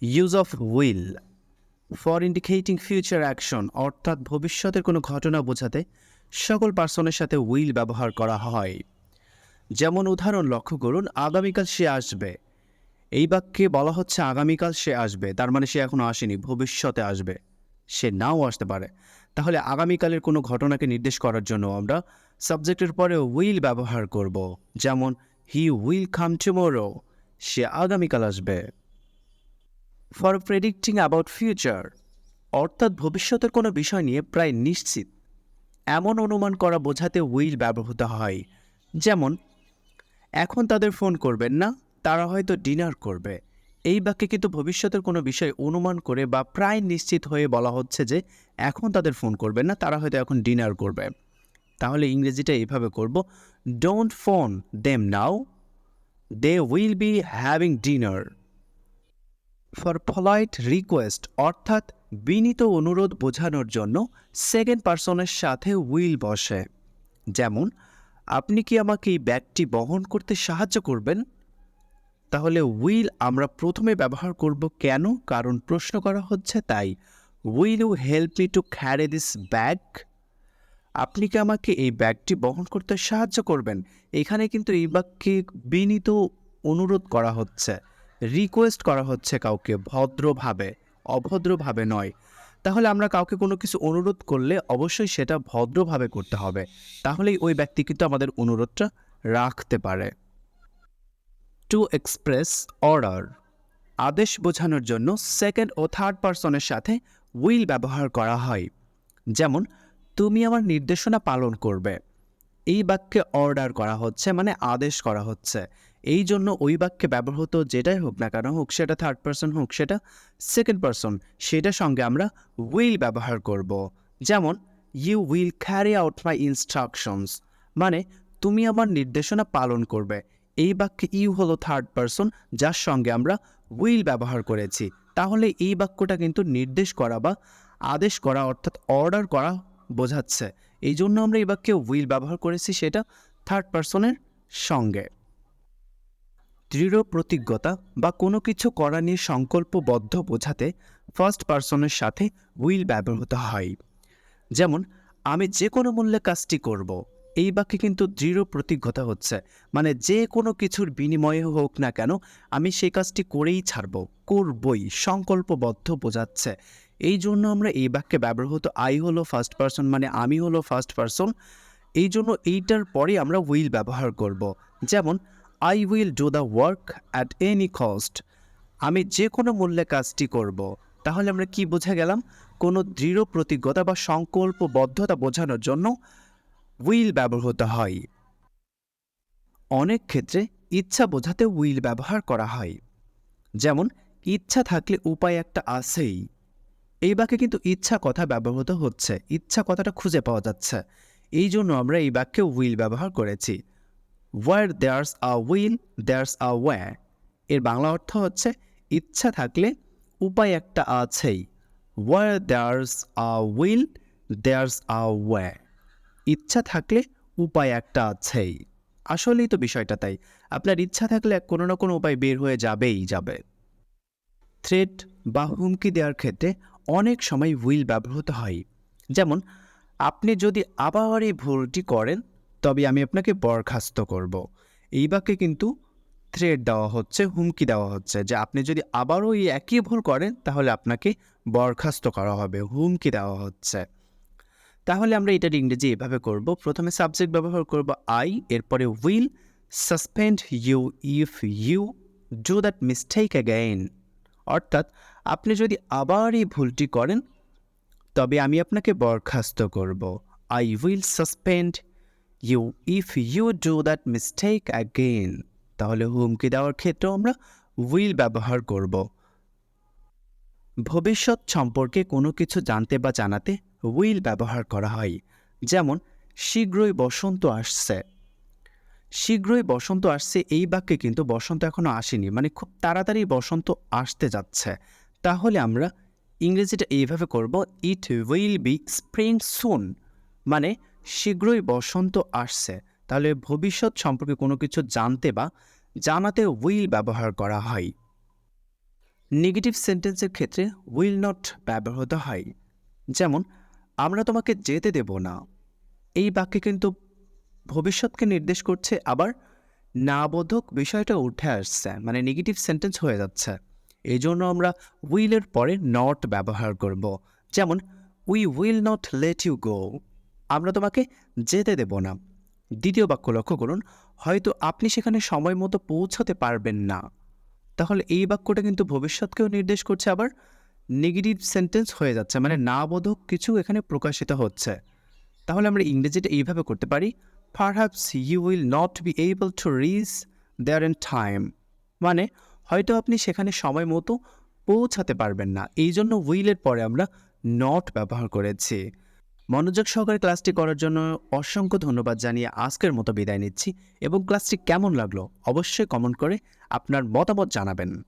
Use of will for indicating future action, অর্থাৎ ভবিষ্যতের কোনো ঘটনা বোঝাতে সকল পার্সনের সাথে উইল ব্যবহার করা হয়। যেমন উদাহরণ লক্ষ্য করুন, আগামীকাল সে আসবে। এই বাক্যে বলা হচ্ছে আগামীকাল সে আসবে, তার মানে সে এখনো আসেনি, ভবিষ্যতে আসবে, সে নাও আসতে পারে। তাহলে আগামীকালের কোনো ঘটনাকে নির্দেশ করার জন্য আমরা সাবজেক্টের পরে উইল ব্যবহার করব। যেমন হি উইল কাম টুমোরো, সে আগামীকাল আসবে। ফর প্রেডিক্টিং অ্যাবাউট ফিউচার, অর্থাৎ ভবিষ্যতের কোনো বিষয় নিয়ে প্রায় নিশ্চিত এমন অনুমান করা বোঝাতে উইল ব্যবহৃত হয়। যেমন এখন তাদের ফোন করবেন না, তারা হয়তো ডিনার করবে। এই বাক্যে কিন্তু ভবিষ্যতের কোনো বিষয় অনুমান করে বা প্রায় নিশ্চিত হয়ে বলা হচ্ছে যে এখন তাদের ফোন করবেন না, তারা হয়তো এখন ডিনার করবে। তাহলে ইংরেজিটা এইভাবে করব, don't phone them now, they will be having dinner. For polite request, অর্থাৎ বিনীত অনুরোধ বোঝানোর জন্য সেকেন্ড পার্সনের সাথে উইল বসে। যেমন আপনি কি আমাকে এই ব্যাগটি বহন করতে সাহায্য করবেন? তাহলে উইল আমরা প্রথমে ব্যবহার করব কেন? কারণ প্রশ্ন করা হচ্ছে তাই। Will you help me to carry this bag? আপনি কি আমাকে এই ব্যাগটি বহন করতে সাহায্য করবেন? এখানে কিন্তু এই বাক্যে বিনীত অনুরোধ করা হচ্ছে, রিকোয়েস্ট করা হচ্ছে কাউকে, ভদ্রভাবে, অভদ্রভাবে নয়। তাহলে আমরা কাউকে কোনো কিছু অনুরোধ করলে অবশ্যই সেটা ভদ্রভাবে করতে হবে, তাহলেই ওই ব্যক্তি কিন্তু আমাদের অনুরোধটা রাখতে পারে। টু এক্সপ্রেস অর্ডার, আদেশ বোঝানোর জন্য সেকেন্ড ও থার্ড পার্সনের সাথে উইল ব্যবহার করা হয়। যেমন তুমি আমার নির্দেশনা পালন করবে। এই বাক্যে অর্ডার করা হচ্ছে, মানে আদেশ করা হচ্ছে। এই জন্য ওই বাক্যে ব্যবহৃত যেটাই হোক না কেন, হোক সেটা থার্ড পার্সন হোক সেটা সেকেন্ড পার্সন, সেটার সঙ্গে আমরা উইল ব্যবহার করব। যেমন you will carry out my instructions, মানে তুমি আমার নির্দেশনা পালন করবে। এই বাক্যে ইউ হলো থার্ড পার্সন, যার সঙ্গে আমরা উইল ব্যবহার করেছি। তাহলে এই বাক্যটা কিন্তু নির্দেশ করা বা আদেশ করা, অর্থাৎ অর্ডার করা বোঝাচ্ছে। এই জন্য আমরা এই বাক্যে উইল ব্যবহার করেছি, সেটা থার্ড পার্সনের সঙ্গে। দৃঢ় প্রতিজ্ঞতা বা কোনো কিছু করা নিয়ে সংকল্পবদ্ধ বোঝাতে ফার্স্ট পার্সনের সাথে উইল ব্যবহৃত হয়। যেমন আমি যে কোনো মূল্যে কাজটি করব। এই বাক্যে কিন্তু দৃঢ় প্রতিজ্ঞতা হচ্ছে, মানে যে কোনো কিছুর বিনিময়ে হোক না কেন আমি সেই কাজটি করেই ছাড়ব, করবই, সংকল্পবদ্ধ বোঝাচ্ছে। এই জন্য আমরা এই বাক্যে ব্যবহৃত আই হলো ফার্স্ট পার্সন, মানে আমি হলো ফার্স্ট পার্সন। এই জন্য এইটার পরে আমরা উইল ব্যবহার করব। যেমন I will do the work at any cost, আমি যে কোনো মূল্যে কাজটি করব। তাহলে আমরা কি বোঝা গেলাম? কোনো দৃঢ় প্রতিজ্ঞতা বা সংকল্পবদ্ধতা বোঝানোর জন্য উইল ব্যবহৃত হয়। অনেক ক্ষেত্রে ইচ্ছা বোঝাতে উইল ব্যবহার করা হয়। যেমন ইচ্ছা থাকলে উপায় একটা আছেই। এই বাক্যে কিন্তু ইচ্ছা কথা ব্যবহৃত হচ্ছে, ইচ্ছা কথাটা খুঁজে পাওয়া যাচ্ছে। এই জন্য আমরা এই বাক্যে উইল ব্যবহার করেছি। Where there's a will there's a way, এর বাংলা অর্থ হচ্ছে ইচ্ছা থাকলে উপায় একটা আছেই। Where there's a will there's a way, ইচ্ছা থাকলে উপায় একটা আছেই। আসলেই তো বিষয়টা তাই, আপনার ইচ্ছা থাকলে কোনো না কোনো উপায় বের হয়ে যাবেই যাবে। থ্রেট বা হুমকি দেওয়ার ক্ষেত্রে অনেক সময় উইল ব্যবহৃত হয়। যেমন আপনি যদি আবার এই ভুলটি করেন তবে আমি আপনাকে বরখাস্ত করব। এই বাক্যে কিন্তু থ্রেট দেওয়া হচ্ছে, হুমকি দেওয়া হচ্ছে যে আপনি যদি আবারও এই একই ভুল করেন তাহলে আপনাকে বরখাস্ত করা হবে, হুমকি দেওয়া হচ্ছে। তাহলে আমরা এটার ইংরেজি এভাবে করব, প্রথমে সাবজেক্ট ব্যবহার করব আই, এরপরে will suspend you if you do that mistake again, অর্থাৎ আপনি যদি আবার এই ভুলটি করেন তবে আমি আপনাকে বরখাস্ত করব। I will suspend you if you do that mistake again. তাহলে হুমকি দেওয়ার ক্ষেত্রেও আমরা উইল ব্যবহার করব। ভবিষ্যৎ সম্পর্কে কোনো কিছু জানতে বা জানাতে উইল ব্যবহার করা হয়। যেমন শীঘ্রই বসন্ত আসছে। শীঘ্রই বসন্ত আসছে এই বাক্যে কিন্তু বসন্ত এখনো আসেনি, মানে খুব তাড়াতাড়ি বসন্ত আসতে যাচ্ছে। তাহলে আমরা ইংরেজিটা এইভাবে করব, ইট উইল বি স্প্রিং সুন, মানে শীঘ্রই বসন্ত আসছে। তাহলে ভবিষ্যৎ সম্পর্কে কোনো কিছু জানতে বা জানাতে উইল ব্যবহার করা হয়। নেগেটিভ সেন্টেন্সের ক্ষেত্রে উইল নট ব্যবহৃত হয়। যেমন, আমরা তোমাকে যেতে দেব না। এই বাক্যে কিন্তু ভবিষ্যৎকে নির্দেশ করছে, আবার না বোধক বিষয়টা উঠে আসছে, মানে নেগেটিভ সেন্টেন্স হয়ে যাচ্ছে। এই জন্য আমরা উইলের পরে নট ব্যবহার করব। যেমন, we will not let you go. আমরা তোমাকে যেতে দেব না। দ্বিতীয় বাক্য লক্ষ্য করুন, হয়তো আপনি সেখানে সময় মতো পৌঁছাতে পারবেন না। তাহলে এই বাক্যটা কিন্তু ভবিষ্যৎকেও নির্দেশ করছে, আবার নেগেটিভ সেন্টেন্স হয়ে যাচ্ছে, মানে না বোধক কিছু এখানে প্রকাশিত হচ্ছে। তাহলে আমরা ইংরেজিটা এইভাবে করতে পারি, perhaps you will not be able to reach there in time. মানে হয়তো আপনি সেখানে সময় মতো পৌঁছাতে পারবেন না, এই জন্য উইলের পরে আমরা নট ব্যবহার করেছি। মনোযোগ সহকারে ক্লাসটি করার জন্য অসংখ্য ধন্যবাদ জানিয়ে আজকের মতো বিদায় নিচ্ছি, এবং ক্লাসটি কেমন লাগলো অবশ্যই কমেন্ট করে আপনার মতামত জানাবেন।